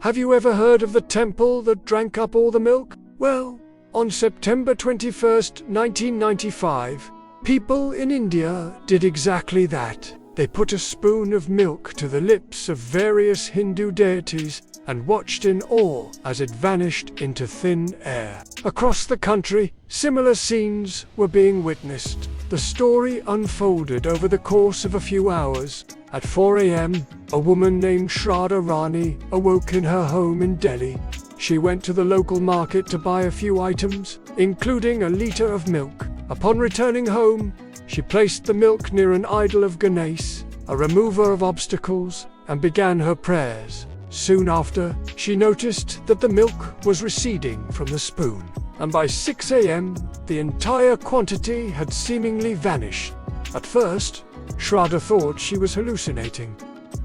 Have you ever heard of the temple that drank up all the milk? Well, on September 21st, 1995, people in India did exactly that. They put a spoon of milk to the lips of various Hindu deities and watched in awe as it vanished into thin air. Across the country, similar scenes were being witnessed. The story unfolded over the course of a few hours. At 4 a.m., a woman named Shraddha Rani awoke in her home in Delhi. She went to the local market to buy a few items, including a liter of milk. Upon returning home, she placed the milk near an idol of Ganesh, a remover of obstacles, and began her prayers. Soon after, she noticed that the milk was receding from the spoon, and by 6 a.m., the entire quantity had seemingly vanished. At first, Shraddha thought she was hallucinating,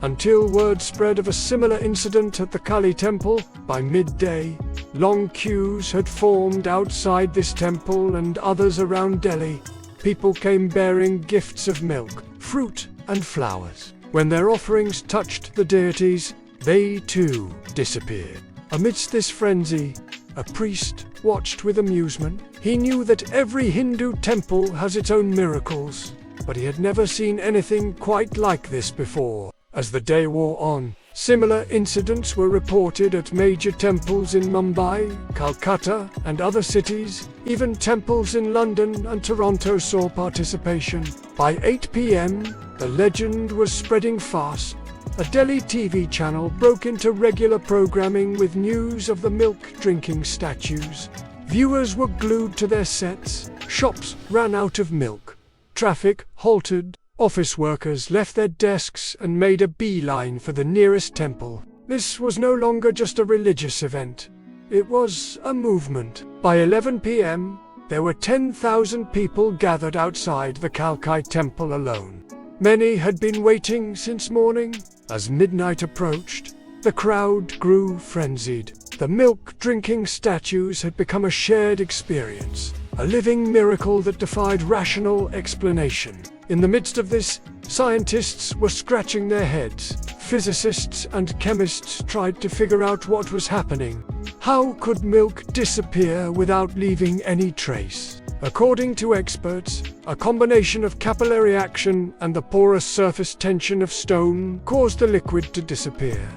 until word spread of a similar incident at the Kali temple. By midday, long queues had formed outside this temple and others around Delhi. People came bearing gifts of milk, fruit, and flowers. When their offerings touched the deities, they too disappeared. Amidst this frenzy, a priest watched with amusement. He knew that every Hindu temple has its own miracles, but he had never seen anything quite like this before. As the day wore on, similar incidents were reported at major temples in Mumbai, Calcutta, and other cities. Even temples in London and Toronto saw participation. By 8 p.m., the legend was spreading fast. A Delhi TV channel broke into regular programming with news of the milk-drinking statues. Viewers were glued to their sets. Shops ran out of milk. Traffic halted. Office workers left their desks and made a beeline for the nearest temple. This was no longer just a religious event. It was a movement. By 11 p.m., there were 10,000 people gathered outside the Kalkai temple alone. Many had been waiting since morning. As midnight approached, the crowd grew frenzied. The milk-drinking statues had become a shared experience, a living miracle that defied rational explanation. In the midst of this, scientists were scratching their heads. Physicists and chemists tried to figure out what was happening. How could milk disappear without leaving any trace? According to experts, a combination of capillary action and the porous surface tension of stone caused the liquid to disappear.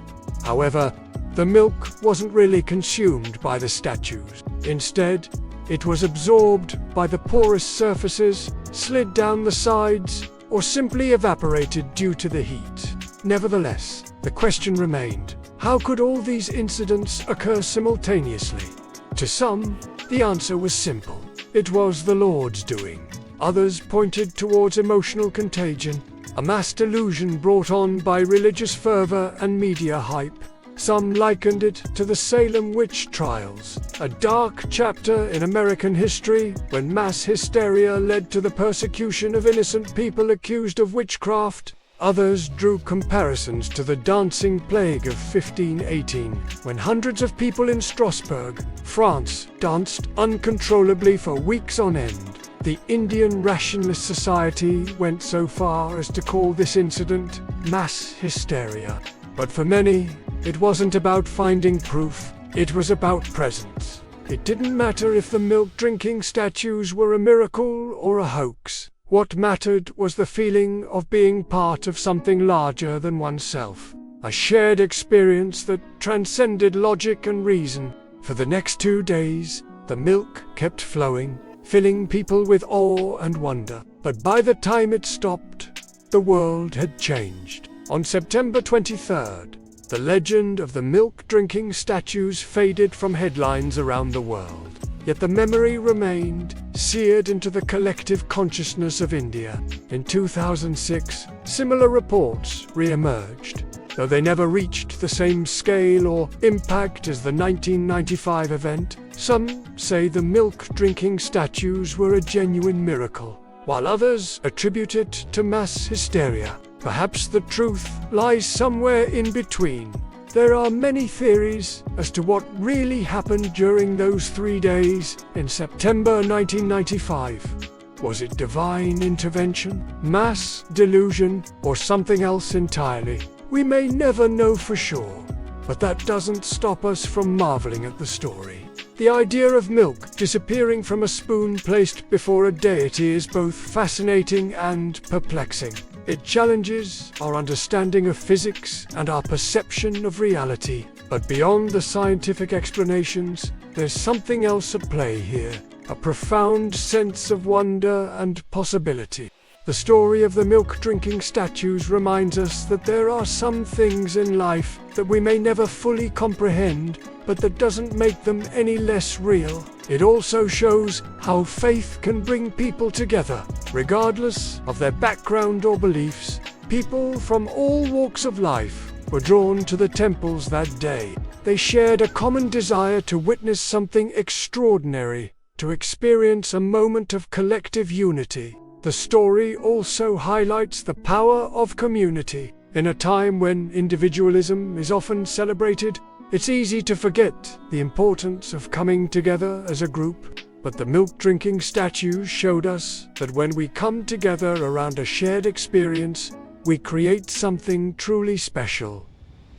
However, the milk wasn't really consumed by the statues. Instead, it was absorbed by the porous surfaces, slid down the sides, or simply evaporated due to the heat. Nevertheless, the question remained: how could all these incidents occur simultaneously? To some, the answer was simple. It was the Lord's doing. Others pointed towards emotional contagion, a mass delusion brought on by religious fervor and media hype. Some likened it to the Salem witch trials, a dark chapter in American history when mass hysteria led to the persecution of innocent people accused of witchcraft. Others drew comparisons to the dancing plague of 1518, when hundreds of people in Strasbourg, France, danced uncontrollably for weeks on end. The Indian Rationalist Society went so far as to call this incident mass hysteria. But for many, it wasn't about finding proof, it was about presence. It didn't matter if the milk-drinking statues were a miracle or a hoax. What mattered was the feeling of being part of something larger than oneself, a shared experience that transcended logic and reason. For the next 2 days, the milk kept flowing, filling people with awe and wonder. But by the time it stopped, the world had changed. On September 23rd, the legend of the milk-drinking statues faded from headlines around the world. Yet the memory remained, seared into the collective consciousness of India. In 2006, similar reports re-emerged, though they never reached the same scale or impact as the 1995 event. Some say the milk-drinking statues were a genuine miracle, while others attribute it to mass hysteria. Perhaps the truth lies somewhere in between. There are many theories as to what really happened during those 3 days in September 1995. Was it divine intervention, mass delusion, or something else entirely? We may never know for sure. But that doesn't stop us from marveling at the story. The idea of milk disappearing from a spoon placed before a deity is both fascinating and perplexing. It challenges our understanding of physics and our perception of reality. But beyond the scientific explanations, there's something else at play here, a profound sense of wonder and possibility. The story of the milk-drinking statues reminds us that there are some things in life that we may never fully comprehend, but that doesn't make them any less real. It also shows how faith can bring people together, regardless of their background or beliefs. People from all walks of life were drawn to the temples that day. They shared a common desire to witness something extraordinary, to experience a moment of collective unity. The story also highlights the power of community. In a time when individualism is often celebrated, it's easy to forget the importance of coming together as a group. But the milk-drinking statues showed us that when we come together around a shared experience, we create something truly special.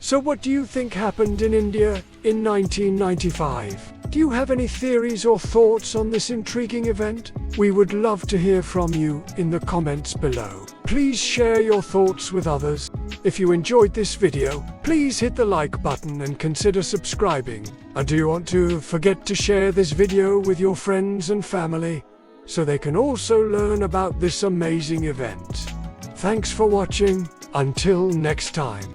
So what do you think happened in India in 1995? Do you have any theories or thoughts on this intriguing event? We would love to hear from you in the comments below. Please share your thoughts with others. If you enjoyed this video, please hit the like button and consider subscribing. And do you want to forget to share this video with your friends and family, so they can also learn about this amazing event. Thanks for watching. Until next time.